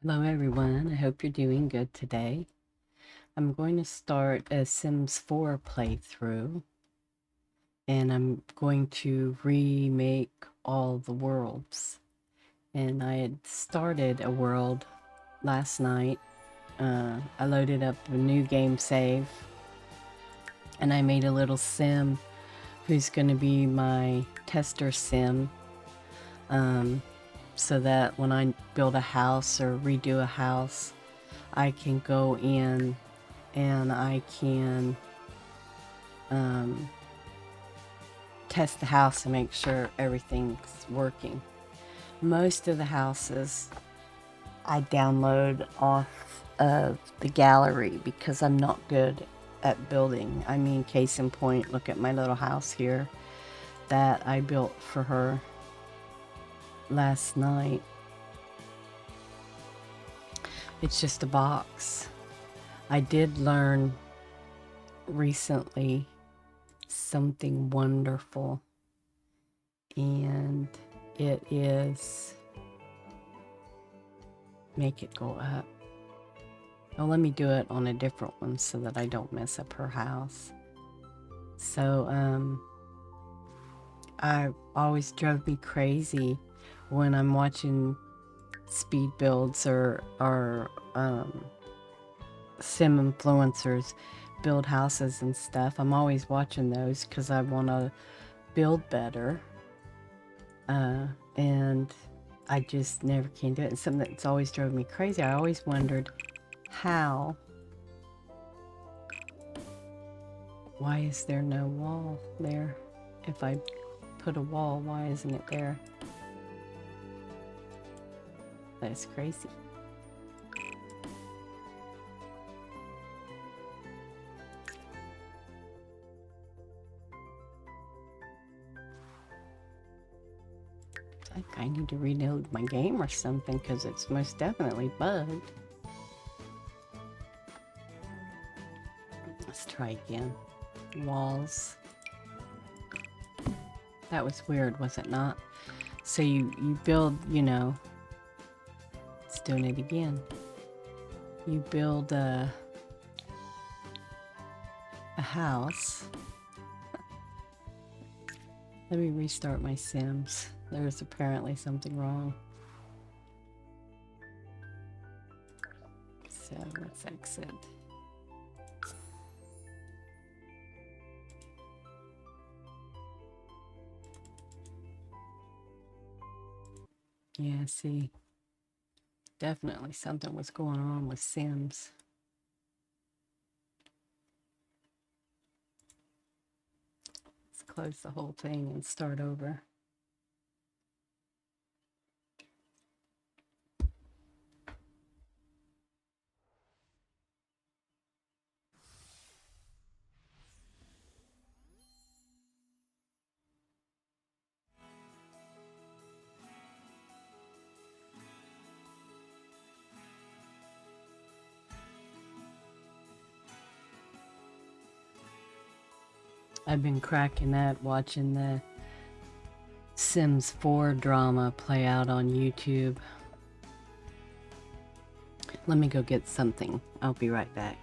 Hello everyone, I hope you're doing good today. I'm going to start a Sims 4 playthrough and I'm going to remake all the worlds. And I had started a world last night. I loaded up a new game save and I made a little sim who's going to be my tester sim, so that when I build a house or redo a house, I can go in and I can test the house and make sure everything's working. Most of the houses I download off of the gallery because I'm not good at building. I mean, case in point, look at my little house here that I built for her last night. It's just a box. I did learn recently something wonderful, and it is make it go up. Oh, let me do it on a different one so that I don't mess up her house. So, I always drove me crazy when I'm watching speed builds or sim influencers build houses and stuff. I'm always watching those because I want to build better. And I just never can do it. It's something that's always drove me crazy. I always wondered why is there no wall there? If I put a wall, why isn't it there? That's crazy. I think I need to reload my game or something because it's most definitely bugged. Let's try again. Walls. That was weird, was it not? So you build, it's doing it again. You build a house. Let me restart my Sims. There's apparently something wrong. So let's exit. Yeah, see, definitely something was going on with Sims. Let's close the whole thing and start over. I've been cracking that watching the Sims 4 drama play out on YouTube. Let me go get something. I'll be right back.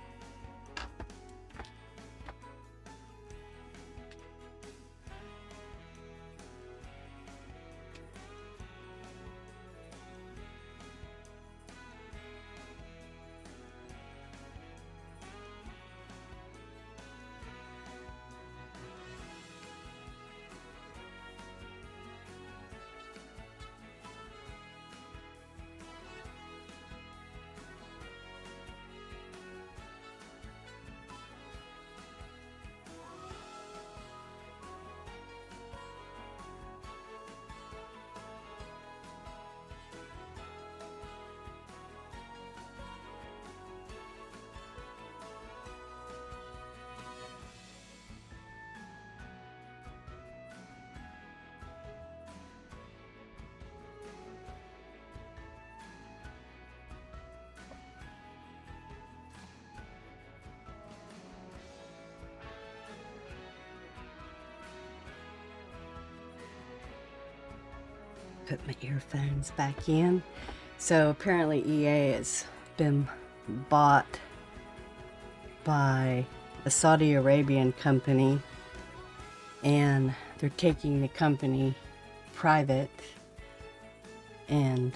Put my earphones back in So apparently EA has been bought by a Saudi Arabian company, and they're taking the company private, and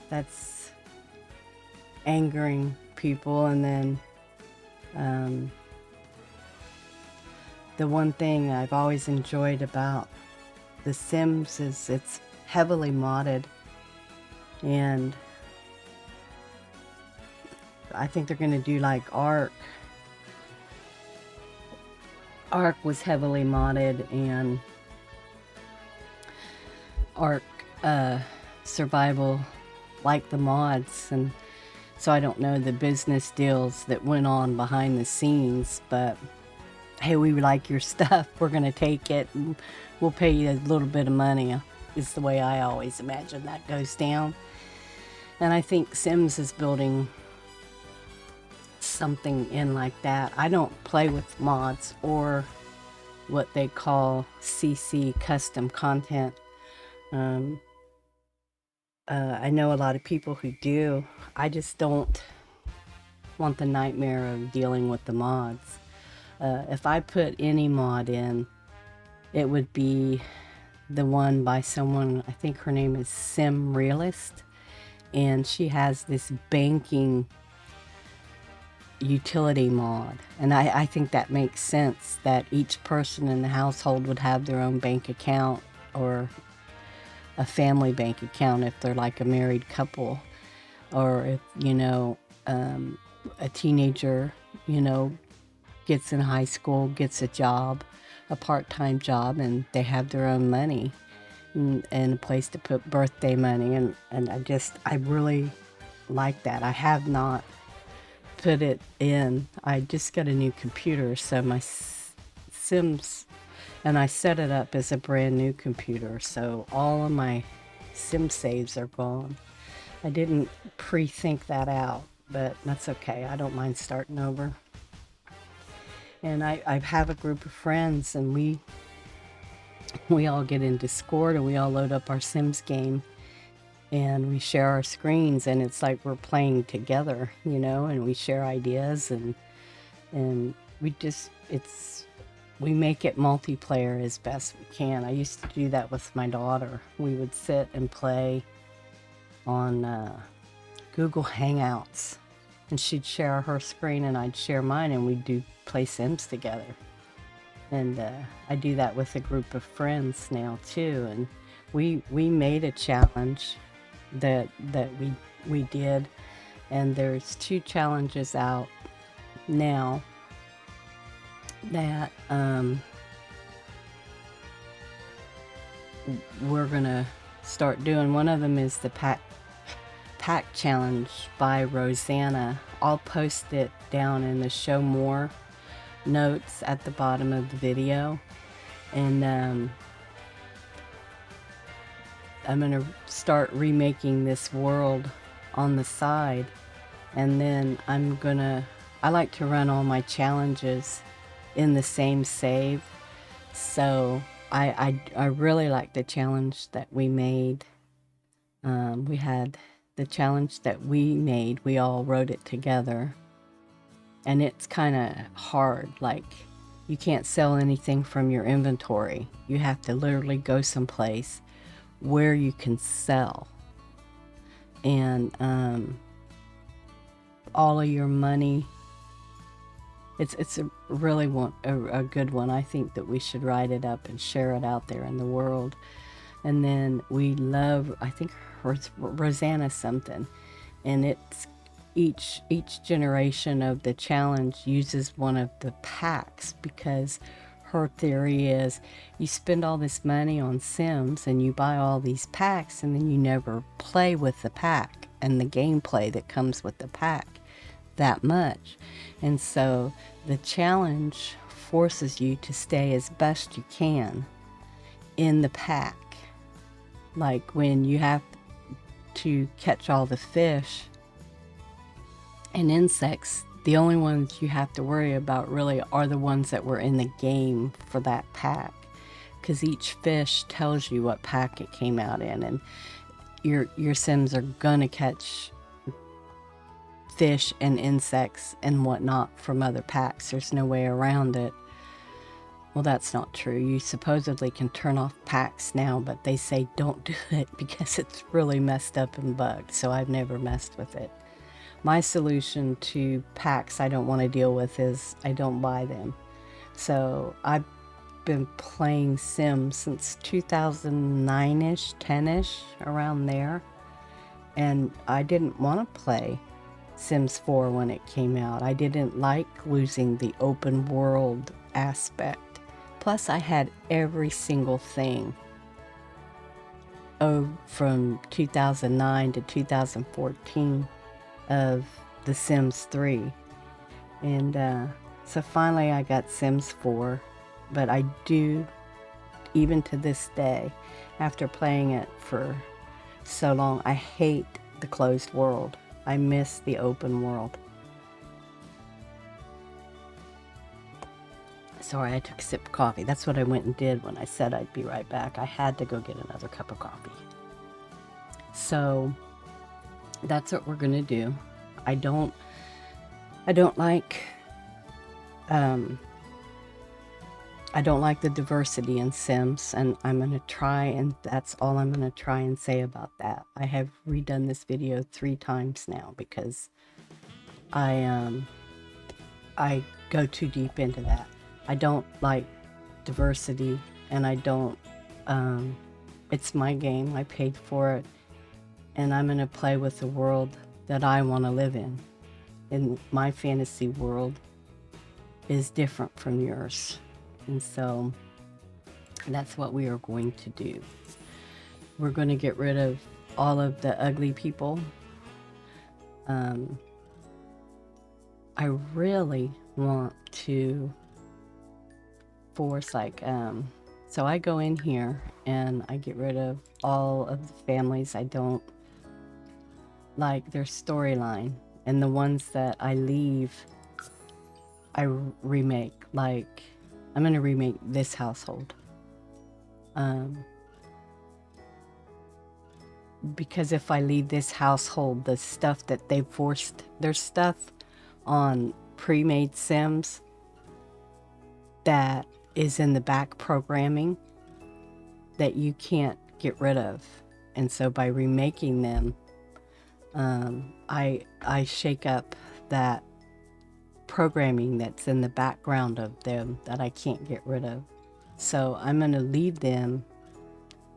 that's angering people. And then the one thing I've always enjoyed about The Sims is it's heavily modded, and I think they're going to do like Ark. Ark was heavily modded, and Ark Survival like the mods, and so I don't know the business deals that went on behind the scenes, but hey, we like your stuff, we're gonna take it, and we'll pay you a little bit of money, is the way I always imagine that goes down. And I think Sims is building something in like that. I don't play with mods or what they call CC, custom content. I know a lot of people who do. I just don't want the nightmare of dealing with the mods. If I put any mod in, it would be the one by someone, I think her name is Sim Realist, and she has this banking utility mod, and I think that makes sense, that each person in the household would have their own bank account, or a family bank account if they're like a married couple, or if, you know, a teenager, you know, gets in high school, gets a job, a part-time job, and they have their own money and a place to put birthday money, and I really like that. I have not put it in. I just got a new computer, so my Sims, and I set it up as a brand new computer, so all of my Sim saves are gone. I didn't pre-think that out, but that's okay. I don't mind starting over. And I have a group of friends, and we all get in Discord, and we all load up our Sims game, and we share our screens, and it's like we're playing together, you know, and we share ideas, and we make it multiplayer as best we can. I used to do that with my daughter. We would sit and play on Google Hangouts, and she'd share her screen and I'd share mine, and we'd play Sims together. And I do that with a group of friends now too. And we made a challenge that we did, and there's 2 challenges out now that we're gonna start doing. One of them is the pack challenge by Rosanna. I'll post it down in the show more notes at the bottom of the video, and I'm gonna start remaking this world on the side, and then I like to run all my challenges in the same save. So I really like the challenge that we made. We had the challenge that we made, we all wrote it together, and it's kind of hard. Like, you can't sell anything from your inventory. You have to literally go someplace where you can sell, and all of your money. It's a really a good one. I think that we should write it up and share it out there in the world. And then we love, I think, Rosanna something, and it's each generation of the challenge uses one of the packs, because her theory is you spend all this money on Sims and you buy all these packs, and then you never play with the pack and the gameplay that comes with the pack that much. And so the challenge forces you to stay as best you can in the pack. Like when you have to catch all the fish and insects, the only ones you have to worry about really are the ones that were in the game for that pack, because each fish tells you what pack it came out in. And your Sims are gonna catch fish and insects and whatnot from other packs. There's no way around it. Well, that's not true. You supposedly can turn off packs now, but they say don't do it because it's really messed up and bugged, so I've never messed with it. My solution to packs I don't want to deal with is I don't buy them. So I've been playing Sims since 2009-ish, 10-ish, around there. And I didn't want to play Sims 4 when it came out. I didn't like losing the open world aspect. Plus, I had every single thing from 2009 to 2014 of The Sims 3. And so finally I got Sims 4. But I do, even to this day, after playing it for so long, I hate the closed world. I miss the open world. Sorry, I took a sip of coffee. That's what I went and did when I said I'd be right back. I had to go get another cup of coffee. So that's what we're gonna do. I don't like the diversity in Sims, and I'm going to try, and that's all I'm going to try and say about that. I have redone this video 3 times now because I go too deep into that. I don't like diversity, and I don't, it's my game, I paid for it, and I'm going to play with the world that I want to live in. And my fantasy world is different from yours. And so that's what we are going to do. We're going to get rid of all of the ugly people. I really want to force so I go in here and I get rid of all of the families I don't like their storyline, and the ones that I leave I remake. Like, I'm gonna remake this household. Because if I leave this household, the stuff that they forced, there's stuff on pre-made Sims that is in the back programming that you can't get rid of. And so by remaking them, I shake up that programming that's in the background of them that I can't get rid of. So I'm going to leave them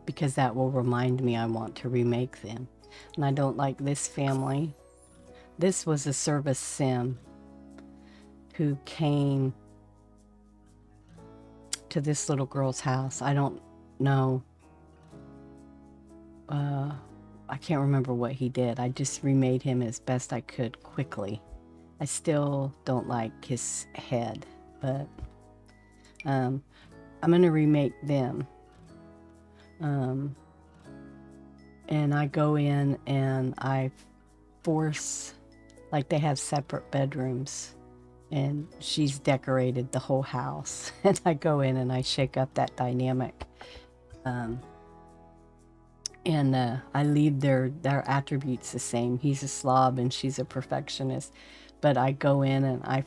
because that will remind me I want to remake them. And I don't like this family. This was a service sim who came to this little girl's house. I don't know. I can't remember what he did. I just remade him as best I could quickly. I still don't like his head, but I'm going to remake them. And I go in and I force, like, they have separate bedrooms, and she's decorated the whole house. And I go in and I shake up that dynamic. And I leave their attributes the same. He's a slob and she's a perfectionist. But I go in and I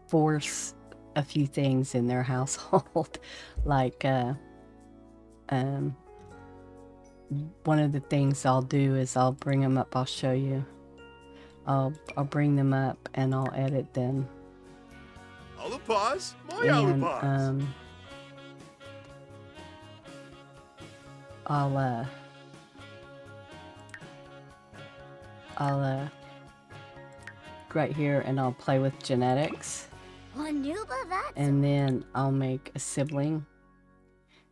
force a few things in their household. Like, one of the things I'll do is I'll bring them up. I'll show you. I'll bring them up and I'll edit them. And I'll right here, and I'll play with genetics, and then I'll make a sibling,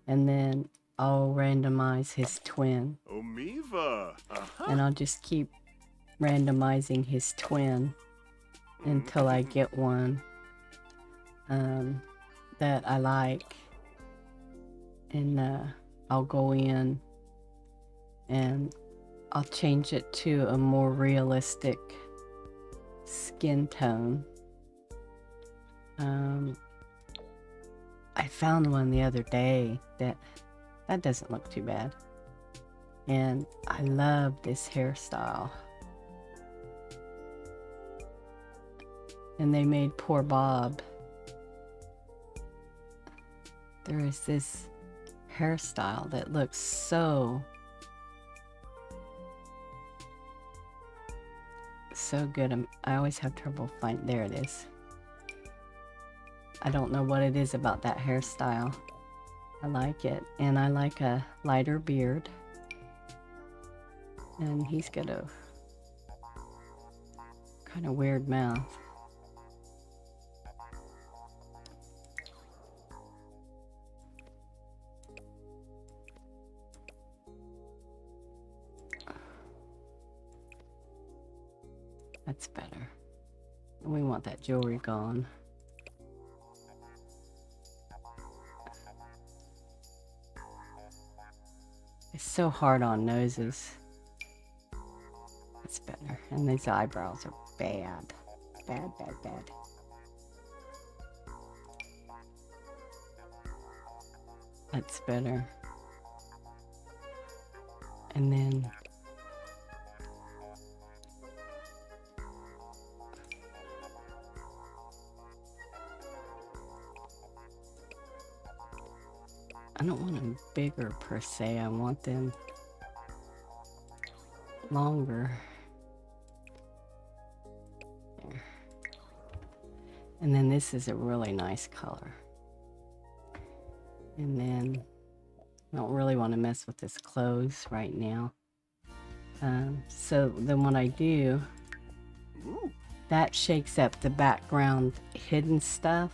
and then I'll randomize his twin, and I'll just keep randomizing his twin until I get one that I like, and I'll go in and I'll change it to a more realistic skin tone. I found one the other day that doesn't look too bad. And I love this hairstyle. And they made poor Bob. There is this hairstyle that looks so good. I always have trouble finding. There it is. I don't know what it is about that hairstyle. I like it, and I like a lighter beard. And he's got a kind of weird mouth. That's better. We want that jewelry gone. It's so hard on noses. That's better. And these eyebrows are bad. Bad, bad, bad. That's better. And then I don't want them bigger per se. I want them longer. There. And then this is a really nice color. And then I don't really want to mess with this clothes right now. So then what I do, that shakes up the background hidden stuff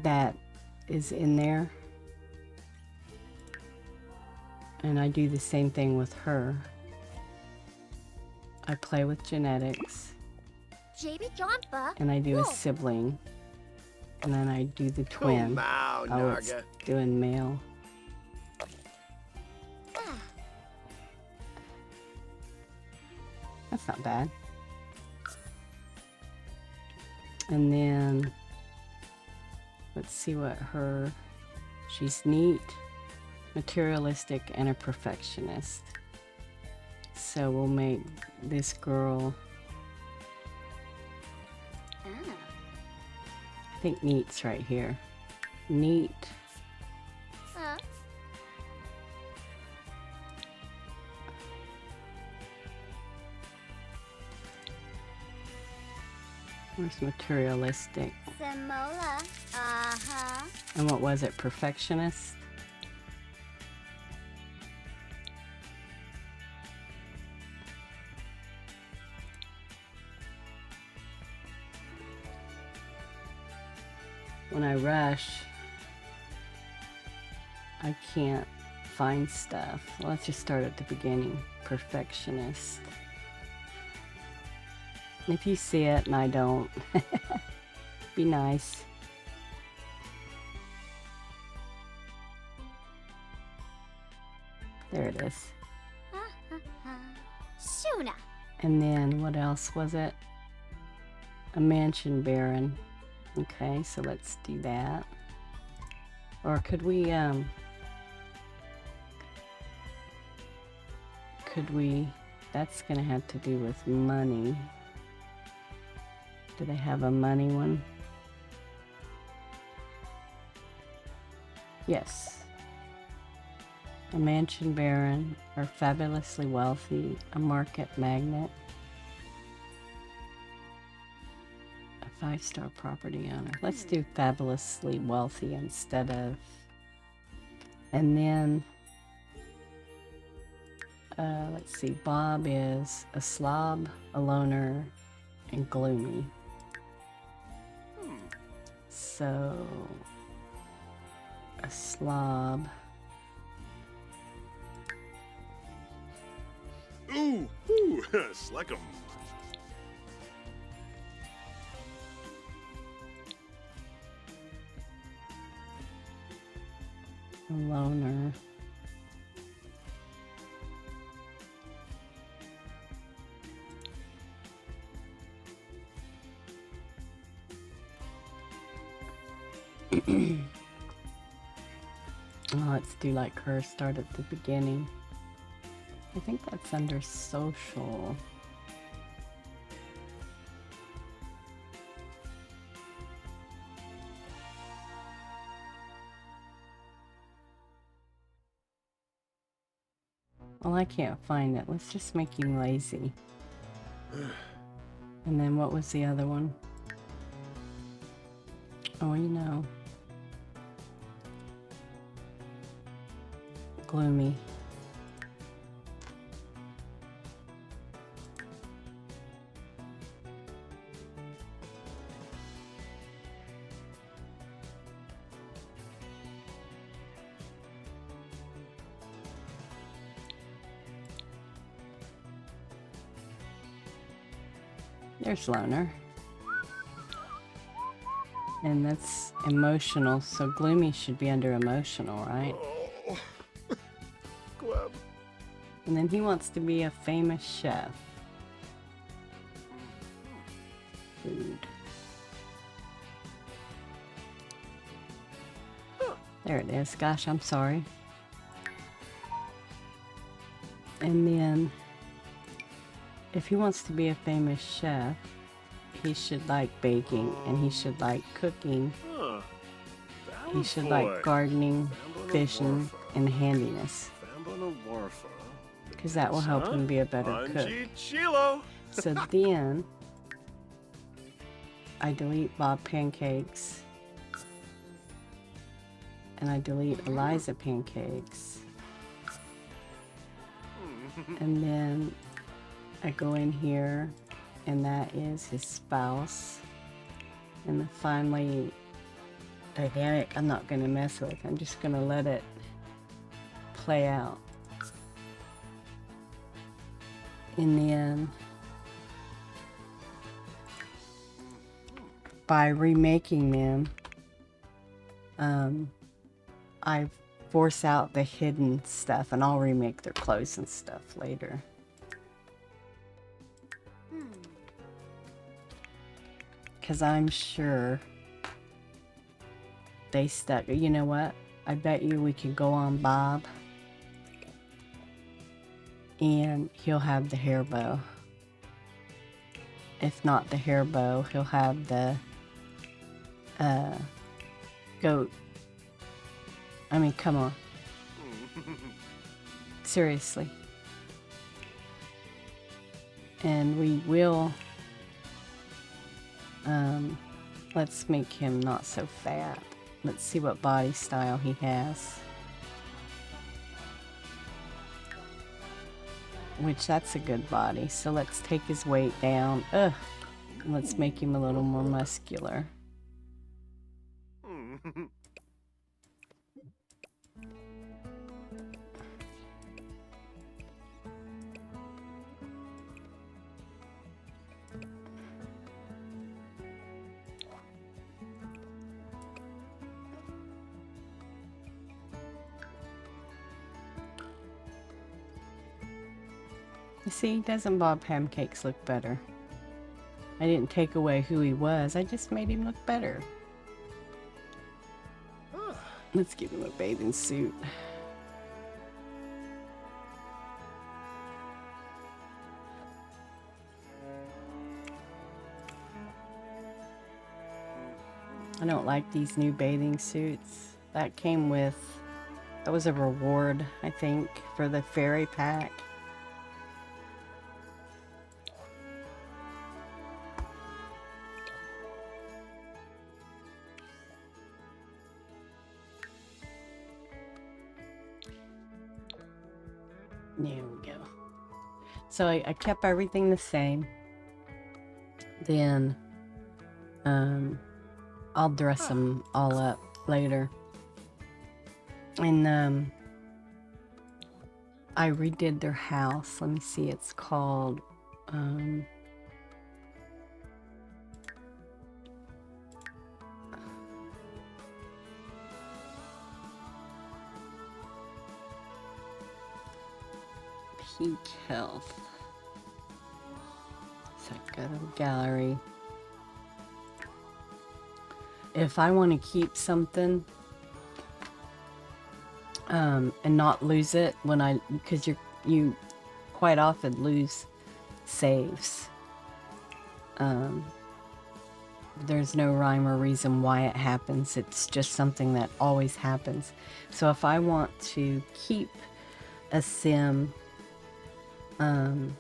that is in there. And I do the same thing with her. I play with genetics. And I do a sibling. And then I do the twin. Oh, it's doing male. That's not bad. And then let's see what she's neat, materialistic, and a perfectionist. So we'll make this girl, I think neat's right here. Neat. Where's materialistic? And what was it? Perfectionist? When I rush, I can't find stuff. Let's just start at the beginning. Perfectionist. And if you see it and I don't, be nice. There it is. And then what else was it? A mansion baron. Okay, so let's do that. Or could we that's gonna have to do with money. Do they have a money one? Yes. A mansion baron, or fabulously wealthy, a market magnet, a 5-star property owner. Let's do fabulously wealthy instead of, and then let's see, Bob is a slob, a loner, and gloomy. So a slob. Ooh, slick 'em. A loner. Oh, let's do like her, start at the beginning. I think that's under social. Well, I can't find it. Let's just make him lazy. And then what was the other one? Oh, you know. Gloomy. There's loner. And that's emotional, so gloomy should be under emotional, right? Oh. Gleb. And then he wants to be a famous chef. Food. There it is. Gosh, I'm sorry. And then, if he wants to be a famous chef, he should like baking and he should like cooking. He should like gardening, fishing, and handiness. Because that will help him be a better cook. So then, I delete Bob Pancakes. And I delete Eliza Pancakes. And then I go in here, and that is his spouse. And the family dynamic I'm not going to mess with. I'm just going to let it play out. And then by remaking them, I force out the hidden stuff, and I'll remake their clothes and stuff later. Because I'm sure they stuck. You know what? I bet you we can go on Bob, and he'll have the hair bow. If not the hair bow, he'll have the goat. I mean, come on. Seriously. And we will, let's make him not so fat. Let's see what body style he has. Which, that's a good body. So let's take his weight down. Ugh. Let's make him a little more muscular. You see, doesn't Bob Pancakes look better? I didn't take away who he was, I just made him look better. Let's give him a bathing suit. I don't like these new bathing suits. That came with, that was a reward, I think, for the fairy pack. There we go. So I kept everything the same. Then I'll dress them all up later. And I redid their house. Let me see, it's called Peak Health. So I go to the gallery. If I want to keep something and not lose it when because you quite often lose saves. There's no rhyme or reason why it happens. It's just something that always happens. So if I want to keep a sim, and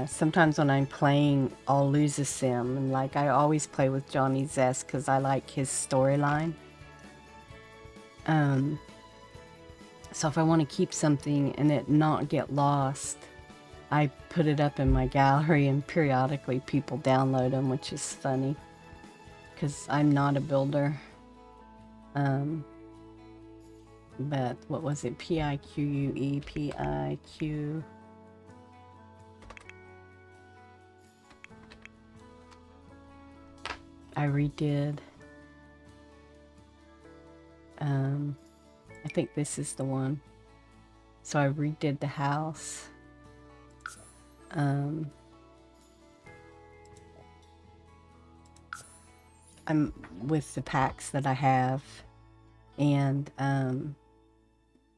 sometimes when I'm playing, I'll lose a sim. And like I always play with Johnny Zest because I like his storyline. So if I want to keep something and it not get lost, I put it up in my gallery, and periodically people download them, which is funny because I'm not a builder. But what was it? PIQUE, PIQ. I redid. I think this is the one. So I redid the house. I'm with the packs that I have and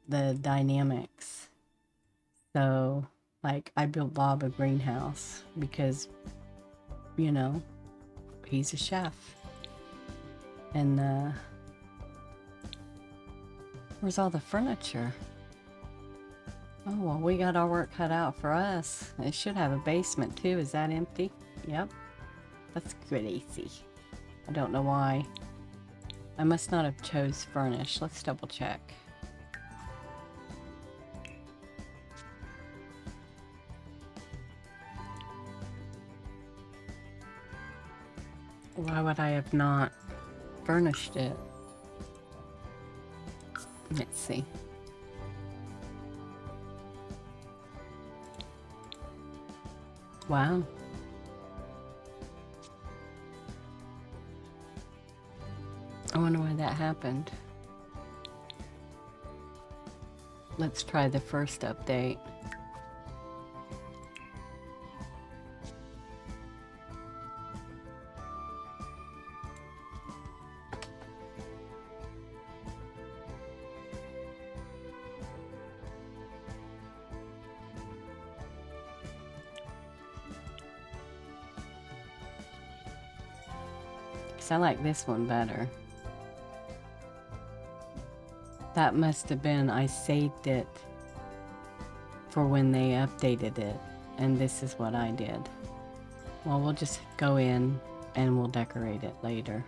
the dynamics. So, like, I built Bob a greenhouse because, you know, he's a chef. And where's all the furniture? Oh, well, we got our work cut out for us. It should have a basement too. Is that empty? Yep. That's crazy. I don't know why. I must not have chose furnish. Let's double check. Why would I have not furnished it? Let's see. Wow. I wonder why that happened. Let's try the first update. I like this one better. That must have been, I saved it for when they updated it, and this is what I did. Well, we'll just go in and we'll decorate it later.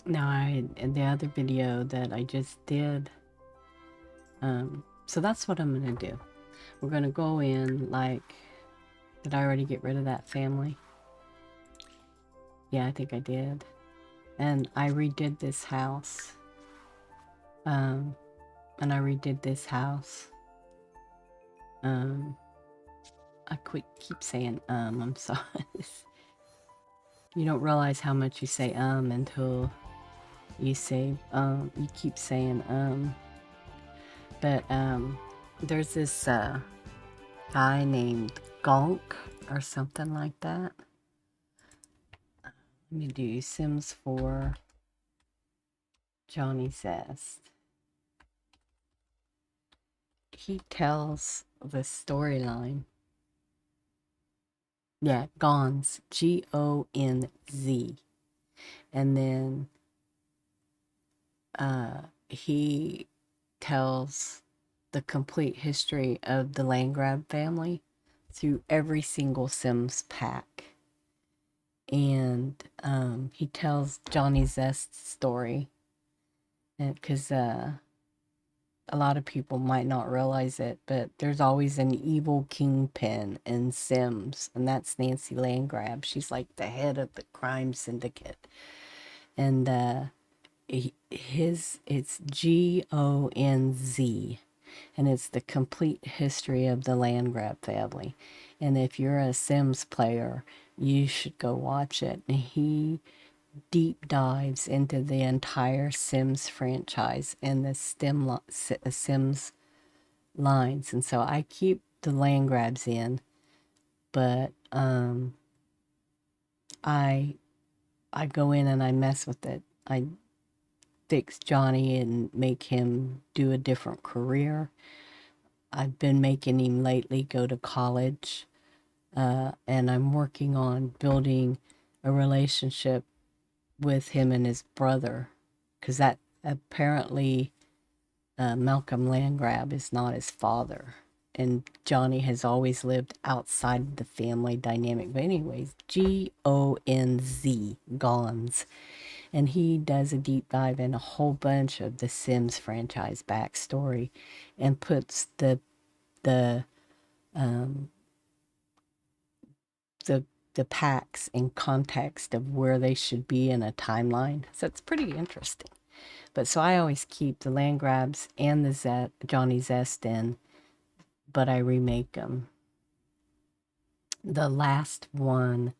Now, in the other video that I just did, so that's what I'm gonna do. We're gonna go in like, did I already get rid of that family? Yeah, I think I did. And I redid this house. And I redid this house. I keep saying I'm sorry. You don't realize how much you say until you say you keep saying But there's this guy named Gonk or something like that. Let me do Sims 4 Johnny Zest. He tells the storyline. Yeah, Gonz, Gonz. And then he tells the complete history of the Landgrab family through every single Sims pack. And he tells Johnny Zest's story. Because a lot of people might not realize it, but there's always an evil kingpin in Sims, and that's Nancy Landgrab. She's like the head of the crime syndicate. And it's Gonz, and it's the complete history of the Landgrab family. And if you're a Sims player, you should go watch it. And he deep dives into the entire Sims franchise and the Sims lines. And so I keep the land grabs in, but I I go in and I mess with it. I fix Johnny and make him do a different career. I've been making him lately go to college, and I'm working on building a relationship with him and his brother, because that apparently Malcolm Landgrab is not his father. And Johnny has always lived outside of the family dynamic. But, anyways, Gonz, Gonz. And he does a deep dive in a whole bunch of the Sims franchise backstory and puts the um, the the packs in context of where they should be in a timeline. So it's pretty interesting. But so I always keep the land grabs and the Johnny Zest in, but I remake them. The last one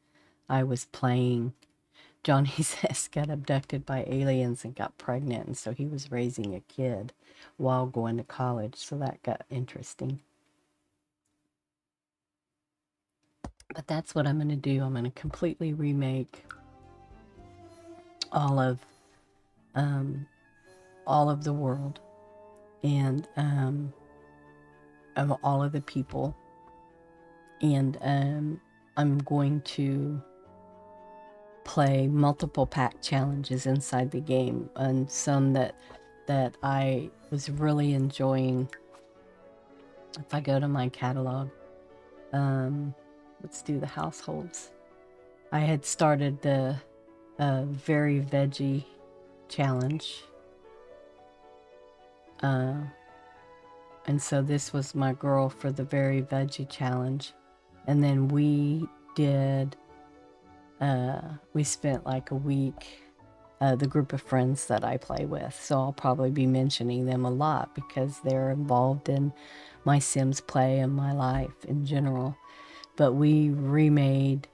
I was playing, Johnny Zest got abducted by aliens and got pregnant, and so he was raising a kid while going to college. So that got interesting. But that's what I'm going to do. I'm going to completely remake all of um, all of the world and of all of the people, and I'm going to play multiple pack challenges inside the game, and some that I was really enjoying. If I go to my catalog, let's do the households. I had started the very veggie challenge, and so this was my girl for the very veggie challenge, and then we spent like a week, the group of friends that I play with. So I'll probably be mentioning them a lot because they're involved in my Sims play and my life in general. But we remade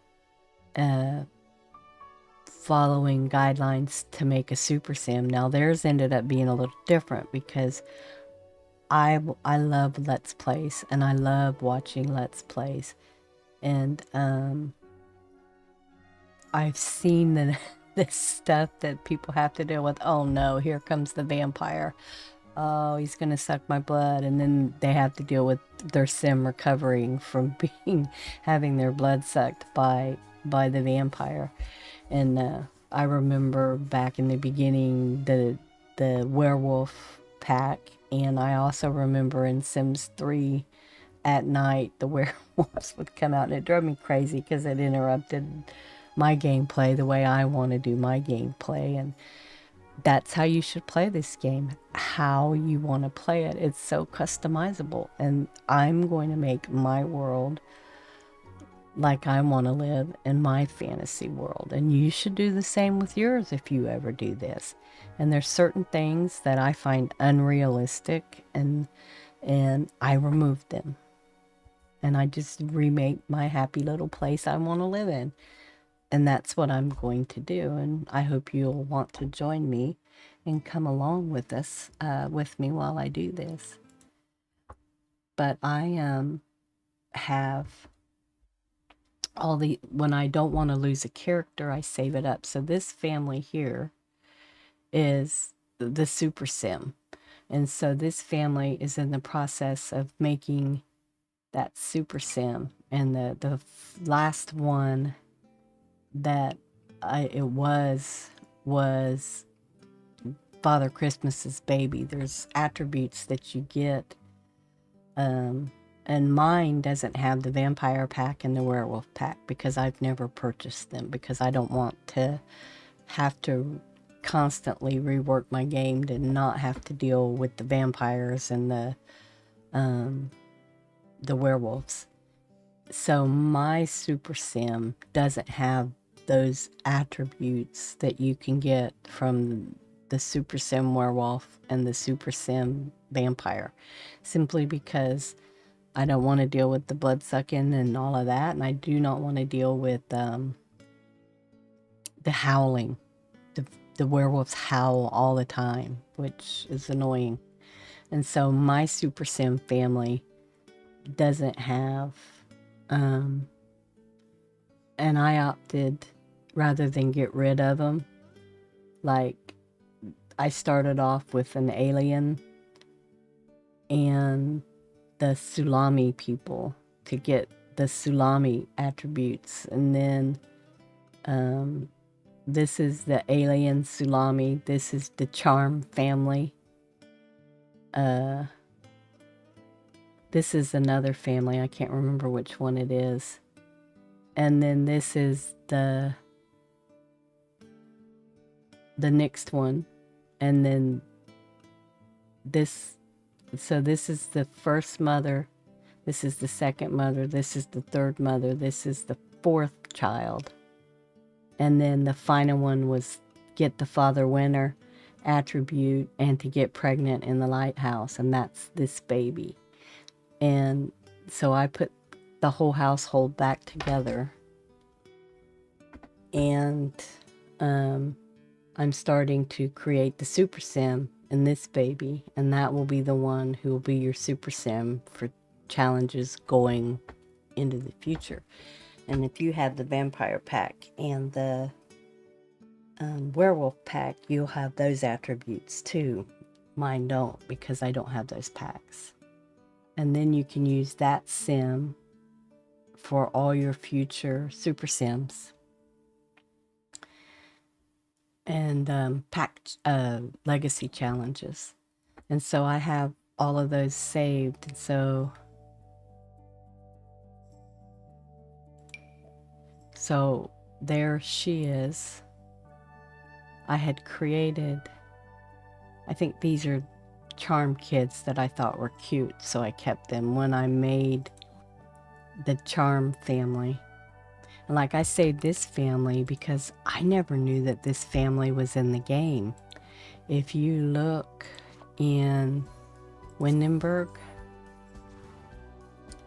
following guidelines to make a Super Sim. Now theirs ended up being a little different because I love Let's Plays and I love watching Let's Plays. And I've seen this stuff that people have to deal with. Oh no, here comes the vampire. Oh, he's gonna suck my blood, and then they have to deal with their sim recovering from having their blood sucked by the vampire. And I remember back in the beginning the werewolf pack, and I also remember in Sims 3 at night the werewolves would come out, and it drove me crazy because it interrupted my gameplay the way I want to do my gameplay. And that's how you should play this game, how you want to play it. It's so customizable, and I'm going to make my world like I want to live in my fantasy world, and you should do the same with yours if you ever do this. And there's certain things that I find unrealistic, and I remove them, and I just remake my happy little place I want to live in. And that's what I'm going to do. And I hope you'll want to join me and come along with us, with me while I do this. But I have when I don't want to lose a character, I save it up. So this family here is the Super Sim. And so this family is in the process of making that Super Sim. And the last one that it was Father Christmas's baby. There's attributes that you get, and mine doesn't have the vampire pack and the werewolf pack because I've never purchased them, because I don't want to have to constantly rework my game to not have to deal with the vampires and the werewolves. So my Super Sim doesn't have those attributes that you can get from the Super Sim werewolf and the Super Sim vampire, simply because I don't want to deal with the blood sucking and all of that, and I do not want to deal with the howling. The werewolves howl all the time, which is annoying. And so my Super Sim family doesn't have, and I opted. rather than get rid of them. Like, I started off with an alien and the Sulami people to get the Sulami attributes. And then this is the alien Sulami. This is the Charm family. This is another family. I can't remember which one it is. And then this is the next one. And then this, so this is the first mother. This is the second mother. This is the third mother. This is the fourth child. And then the final one was get the father winner attribute and to get pregnant in the lighthouse. And that's this baby. And so I put the whole household back together. And I'm starting to create the super sim in this baby. And that will be the one who will be your super sim for challenges going into the future. And if you have the vampire pack and the werewolf pack, you'll have those attributes too. Mine don't, because I don't have those packs. And then you can use that sim for all your future super sims and pack legacy challenges. And so I have all of those saved. And so there she is. I had created, I think these are charm kids that I thought were cute, so I kept them when I made the charm family. And like, I saved this family because I never knew that this family was in the game. If you look in Windenburg,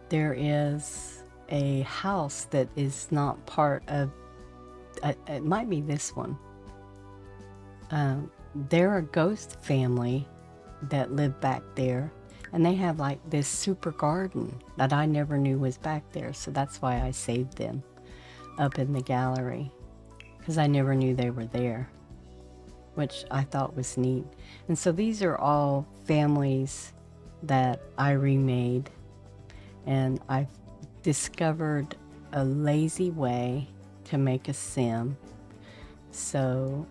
there is a house that is not part of, it might be this one. They're a ghost family that live back there, and they have like this super garden that I never knew was back there. So that's why I saved them up in the gallery, because I never knew they were there, which I thought was neat. And so these are all families that I remade, and I've discovered a lazy way to make a sim. So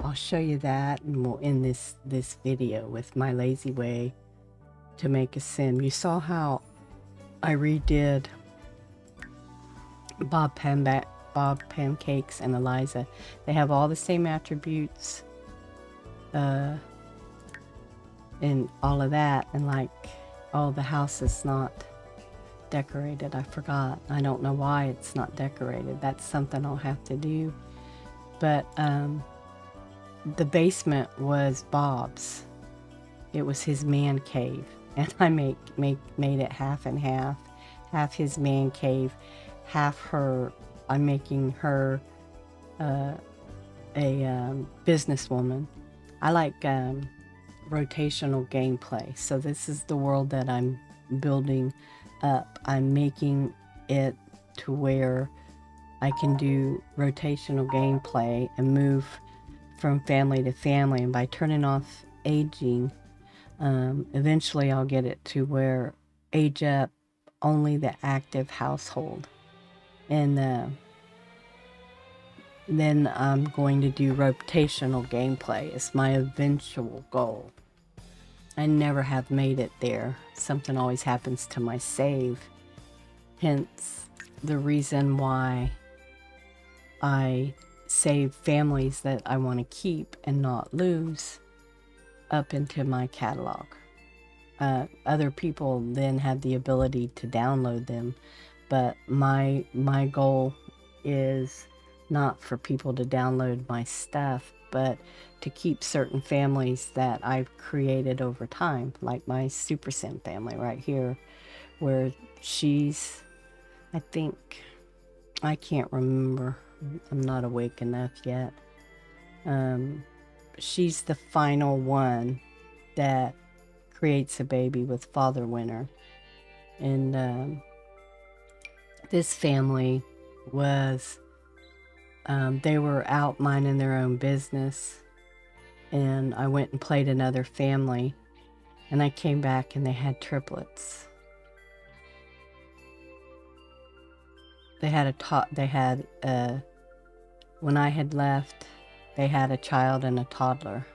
I'll show you that, and we'll end this video with my lazy way to make a sim. You saw how I redid Bob Pancakes and Eliza. They have all the same attributes and all of that, and like, oh, the house is not decorated. I forgot. I don't know why it's not decorated. That's something I'll have to do. But the basement was Bob's. It was his man cave, and I made it half and half. Half his man cave, half her. I'm making her a businesswoman. I like rotational gameplay, so this is the world that I'm building up. I'm making it to where I can do rotational gameplay and move from family to family, and by turning off aging, eventually I'll get it to where age up only the active household. And then I'm going to do rotational gameplay as my eventual goal. I never have made it there. Something always happens to my save. Hence the reason why I save families that I want to keep and not lose up into my catalog. Other people then have the ability to download them, but my goal is not for people to download my stuff, but to keep certain families that I've created over time, like my Super Sim family right here, where she's, I think, I can't remember, I'm not awake enough yet. She's the final one that creates a baby with father winner. And This family was, they were out minding their own business, and I went and played another family, and I came back and they had triplets. They had when I had left, they had a child and a toddler.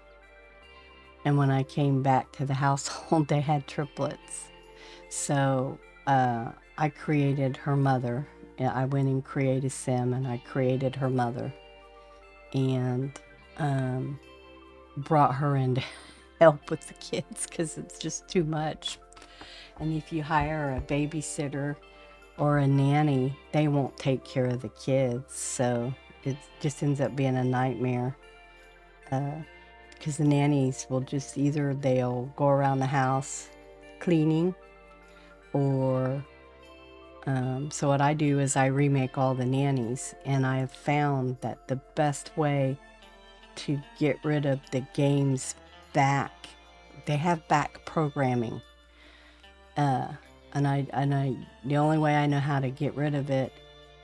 And when I came back to the household, they had triplets. So I created her mother. I went and created a sim, and I created her mother, and brought her in to help with the kids because it's just too much. And if you hire a babysitter or a nanny, they won't take care of the kids. So it just ends up being a nightmare. Because the nannies will just they'll go around the house cleaning, or so what I do is I remake all the nannies, and I have found that the best way to get rid of the game's back, they have back programming, and the only way I know how to get rid of it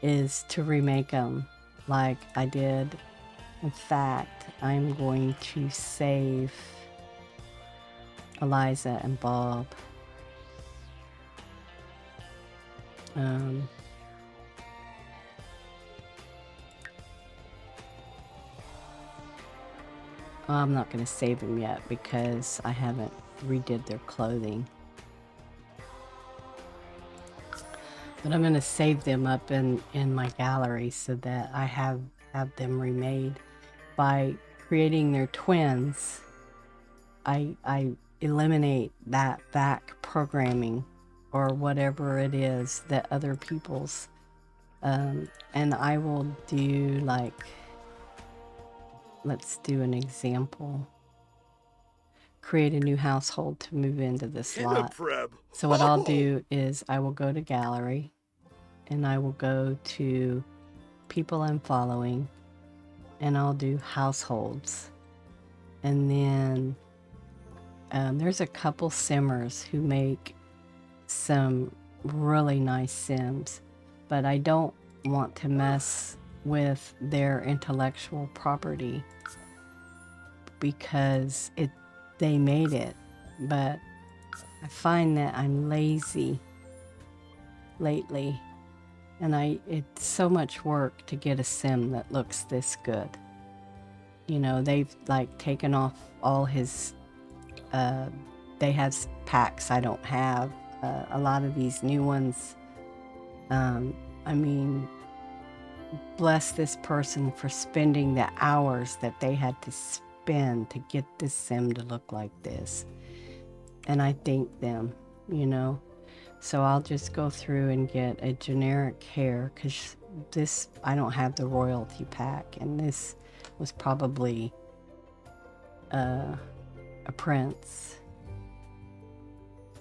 is to remake them like I did. In fact, I'm going to save Eliza and Bob. I'm not going to save them yet because I haven't redid their clothing. But I'm going to save them up in my gallery so that I have them remade. By creating their twins, I eliminate that back programming or whatever it is that other people's, and I will do, like, let's do an example. Create a new household to move into this lot. So what I'll do is I will go to gallery, and I will go to people I'm following, and I'll do households. And then there's a couple simmers who make some really nice sims, but I don't want to mess with their intellectual property because they made it. But I find that I'm lazy lately, and it's so much work to get a sim that looks this good. You know, they've like taken off all his they have packs I don't have. A lot of these new ones, I mean, bless this person for spending the hours that they had to spend to get this sim to look like this. And I thank them, you know. So I'll just go through and get a generic hair, because this, I don't have the royalty pack, and this was probably a prince.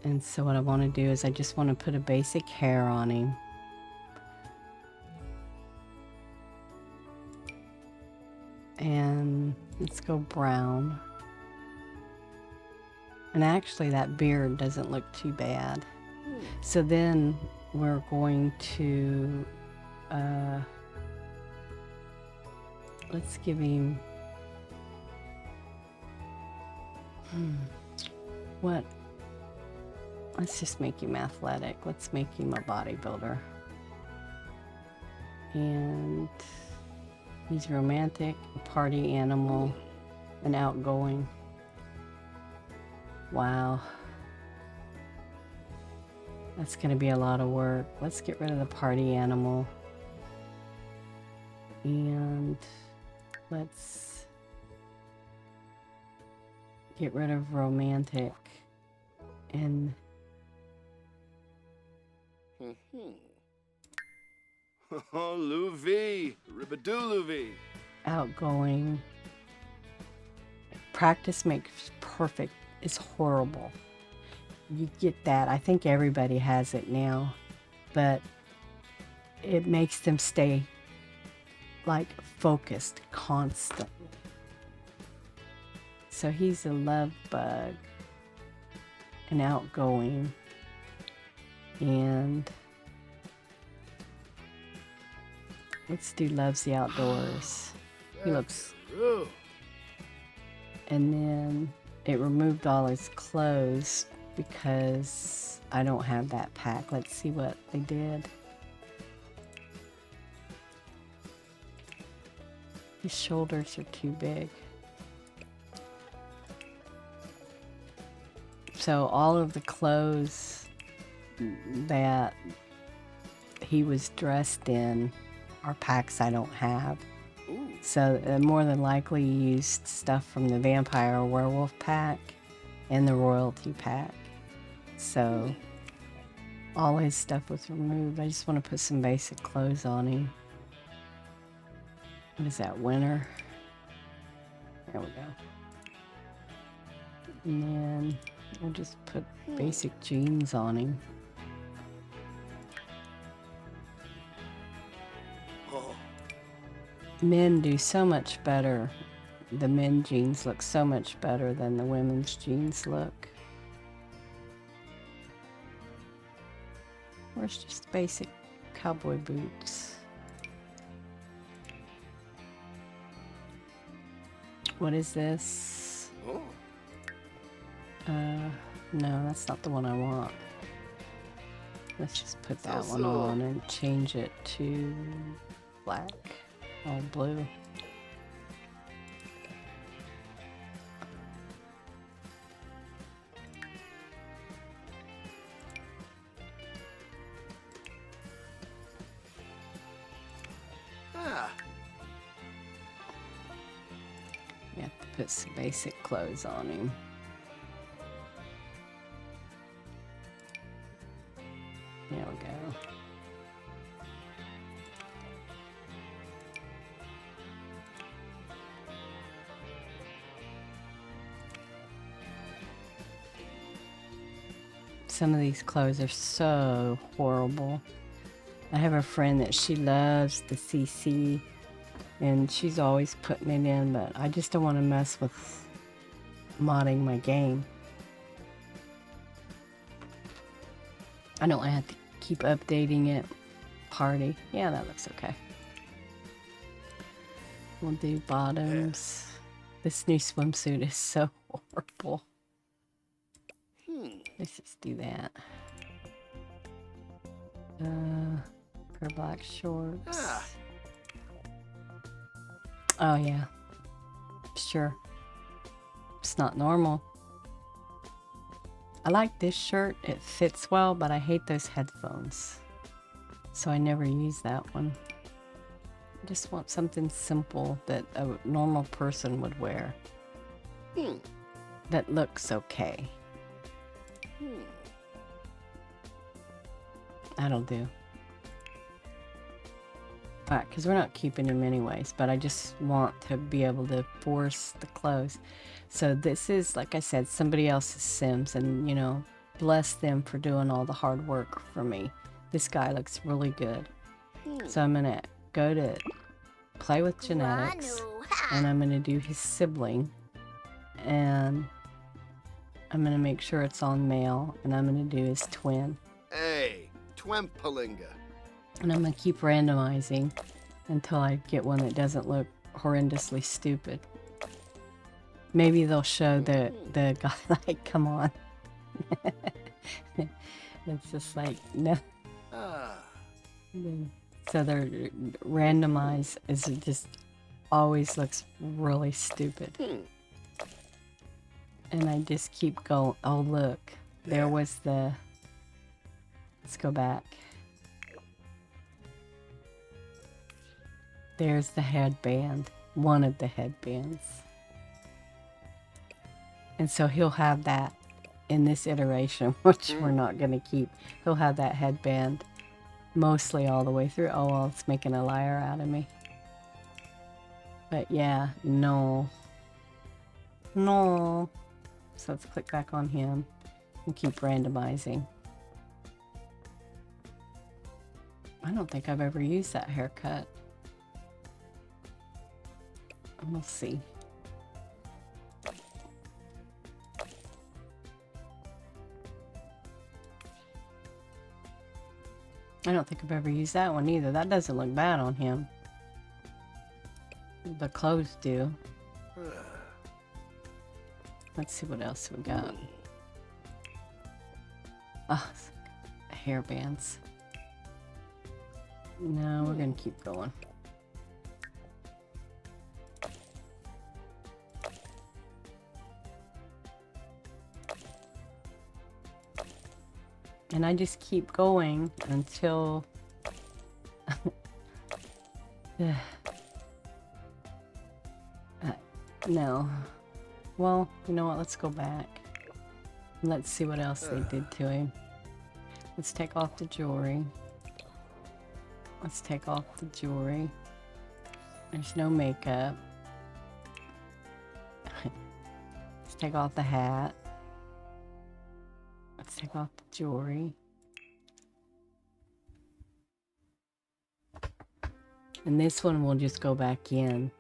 And so what I want to do is I just want to put a basic hair on him. And let's go brown. And actually that beard doesn't look too bad. So then we're going to, let's give him, what? Let's just make him athletic. Let's make him a bodybuilder. And he's romantic, a party animal, and outgoing. Wow. That's going to be a lot of work. Let's get rid of the party animal. And let's get rid of romantic. And Louis, Ribadoo outgoing. Practice makes perfect is horrible. You get that. I think everybody has it now, but it makes them stay like focused constantly. So he's a love bug and outgoing, and Let's do Loves the Outdoors. He looks... True. And then it removed all his clothes because I don't have that pack. Let's see what they did. His shoulders are too big. So all of the clothes that he was dressed in are packs I don't have. Ooh. So more than likely used stuff from the Vampire or Werewolf pack and the Royalty pack. So all his stuff was removed. I just want to put some basic clothes on him. What is that, winter? There we go. And then we'll just put basic jeans on him. Oh. Men do so much better. The men jeans look so much better than the women's jeans look. Where's just basic cowboy boots? What is this? Oh. No, that's not the one I want. Let's just put that one Also- on and change it to black or blue. Ah. We have to put some basic clothes on him. There we go. Some of these clothes are so horrible. I have a friend that she loves the CC and she's always putting it in, but I just don't want to mess with modding my game. I don't have to keep updating it. Party. Yeah, that looks okay. We'll do bottoms. This new swimsuit is so horrible. Let's just do that. Pair of black shorts. Ah. Oh yeah. Sure. It's not normal. I like this shirt. It fits well, but I hate those headphones. So I never use that one. I just want something simple that a normal person would wear. That looks okay. That'll do. Alright, because we're not keeping him anyways, but I just want to be able to force the clothes. So this is, like I said, somebody else's Sims, and you know, bless them for doing all the hard work for me. This guy looks really good. So I'm gonna go to play with genetics, and I'm gonna do his sibling, and I'm gonna make sure it's on male, and I'm gonna do his twin. Hey, Twimpalinga. And I'm gonna keep randomizing until I get one that doesn't look horrendously stupid. Maybe they'll show the guy like, come on. It's just like, no. Ah. So they're randomized is it just always looks really stupid. And I just keep going, oh look, there was the, let's go back. There's the headband, one of the headbands. And so he'll have that in this iteration, which we're not going to keep. He'll have that headband mostly all the way through. Oh, well, it's making a liar out of me. But yeah, no. No. So let's click back on him and keep randomizing. I don't think I've ever used that haircut. We'll see. I don't think I've ever used that one either. That doesn't look bad on him. the clothes do. Let's see what else we got. Oh, hair bands. No, we're gonna keep going. And I just keep going until no. Well, you know what? Let's go back. Let's see what else they did to him. Let's take off the jewelry. Let's take off the jewelry. There's no makeup. Let's take off the hat. Let's take off the jewelry. And this one we'll just go back in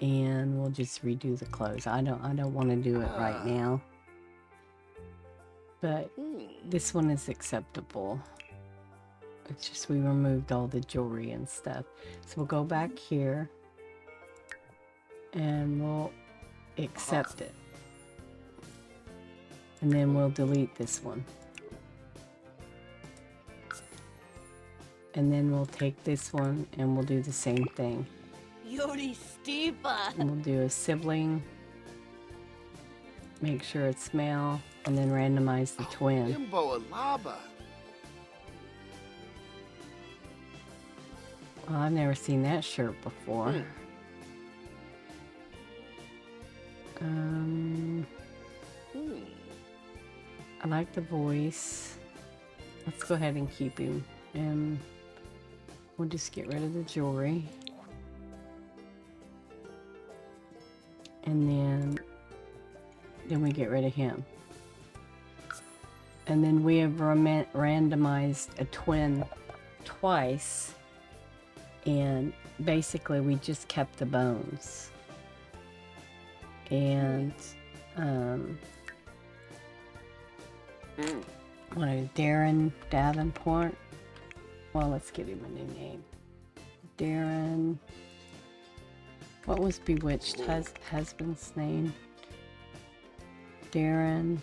and we'll just redo the clothes. I don't want to do it right now. But this one is acceptable. It's just we removed all the jewelry and stuff. So we'll go back here and we'll accept it. And then we'll delete this one. And then we'll take this one and we'll do the same thing. Yuri Steepa. And we'll do a sibling. Make sure it's male. And then randomize the twin. Imbo Alaba. Well, I've never seen that shirt before. I like the voice. Let's go ahead and keep him. And we'll just get rid of the jewelry. And then we get rid of him. And then we have randomized a twin twice. And basically we just kept the bones. And what is Darren Davenport? Well, let's give him a new name. Darren. What was Bewitched husband's name? Darren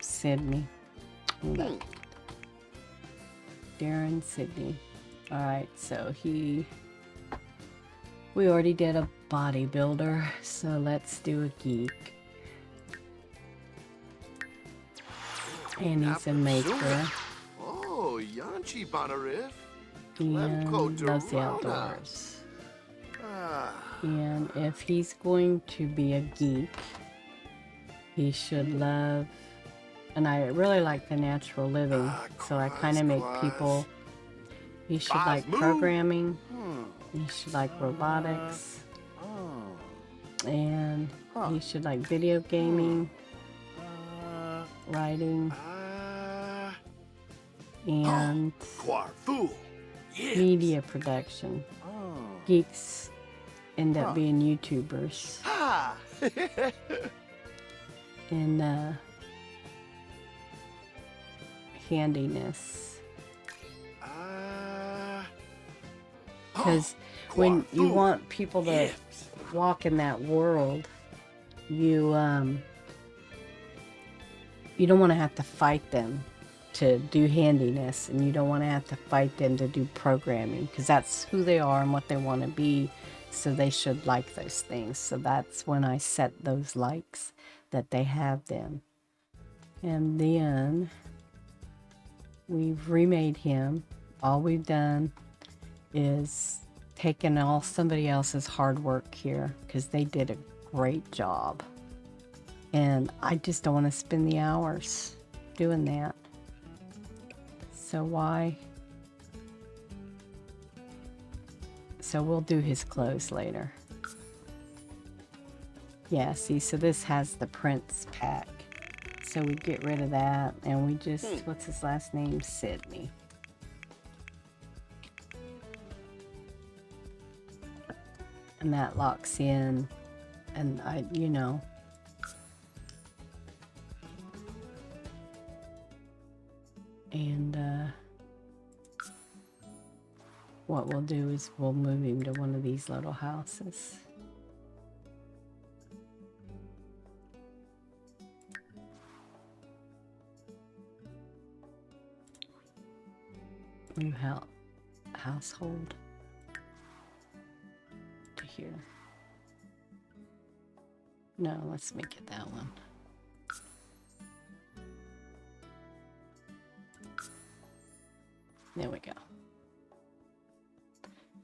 Sydney. Darren Sydney. Alright, so we already did a bodybuilder, so let's do a geek. And he's a maker. Oh, Yanchi Bonarif. And loves the outdoors. And if he's going to be a geek, he should love, and I really like the natural living, so I kind of make people, he should like programming, he should like robotics, and he should like video gaming, writing, and media production. Geeks end up being YouTubers. And handiness. Because when you want people to walk in that world, you don't want to have to fight them to do handiness, and you don't want to have to fight them to do programming, because that's who they are and what they want to be, so they should like those things. So that's when I set those likes, that they have them. And then we've remade him. All we've done is taken somebody else's hard work here, because they did a great job. And I just don't want to spend the hours doing that. So why? So we'll do his clothes later. Yeah, see, so this has the Prince pack. So we get rid of that, and we just, what's his last name? Sydney. And that locks in, and and what what we'll do is we'll move him to one of these little houses. New household to here. No, let's make it that one. There we go.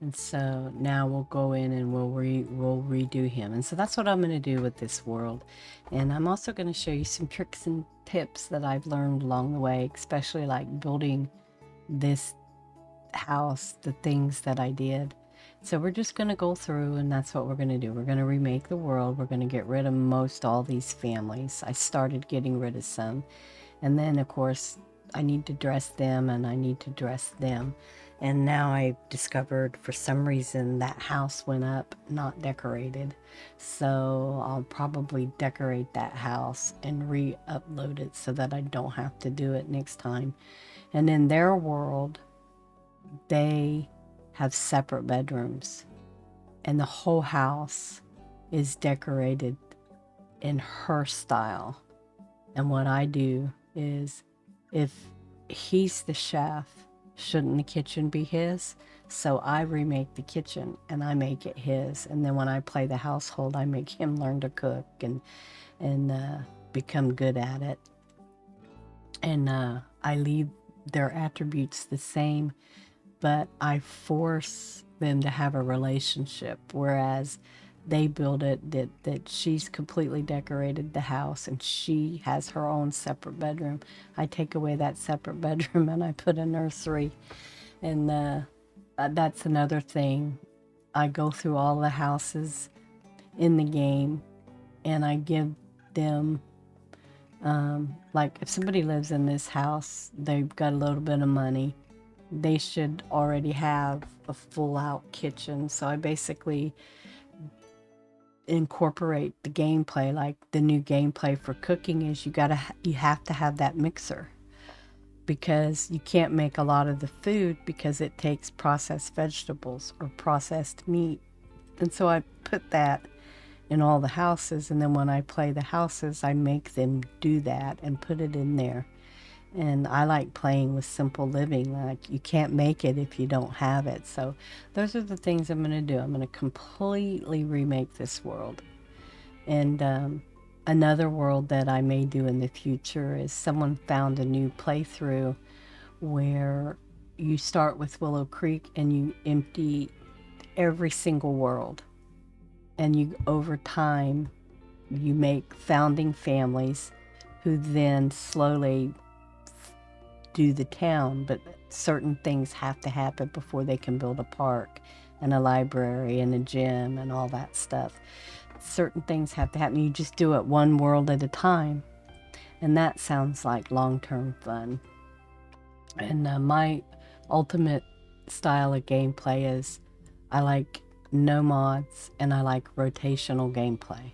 And so now we'll go in and we'll redo him. And so that's what I'm going to do with this world. And I'm also going to show you some tricks and tips that I've learned along the way, especially like building this house, the things that I did. So we're just going to go through, and that's what we're going to do. We're going to remake the world. We're going to get rid of most all these families. I started getting rid of some. And then, of course, I need to dress them and I need to dress them. And now I discovered for some reason that house went up not decorated. So I'll probably decorate that house and re-upload it so that I don't have to do it next time. And in their world, they have separate bedrooms. And the whole house is decorated in her style. And what I do is, if he's the chef, shouldn't the kitchen be his? So I remake the kitchen and I make it his. And then when I play the household, I make him learn to cook and become good at it. And I leave their attributes the same, but I force them to have a relationship. Whereas they build it that she's completely decorated the house and she has her own separate bedroom. I take away that separate bedroom and I put a nursery. And that's another thing. I go through all the houses in the game and I give them, like if somebody lives in this house, they've got a little bit of money, they should already have a full out kitchen. So I basically incorporate the gameplay. Like the new gameplay for cooking is you have to have that mixer, because you can't make a lot of the food because it takes processed vegetables or processed meat. And so I put that in all the houses, and then when I play the houses, I make them do that and put it in there. And I like playing with simple living. Like, you can't make it if you don't have it. So those are the things I'm going to do. I'm going to completely remake this world. And another world that I may do in the future is, someone found a new playthrough where you start with Willow Creek and you empty every single world. And you, over time, you make founding families who then slowly do the town, but certain things have to happen before they can build a park and a library and a gym and all that stuff. Certain things have to happen. You just do it one world at a time. And that sounds like long-term fun. And my ultimate style of gameplay is, I like no mods and I like rotational gameplay.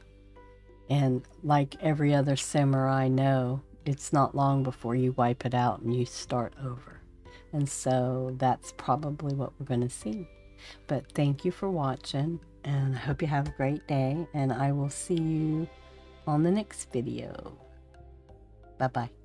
And like every other simmer I know, it's not long before you wipe it out and you start over. And so that's probably what we're going to see. But thank you for watching, and I hope you have a great day, and I will see you on the next video. Bye-bye.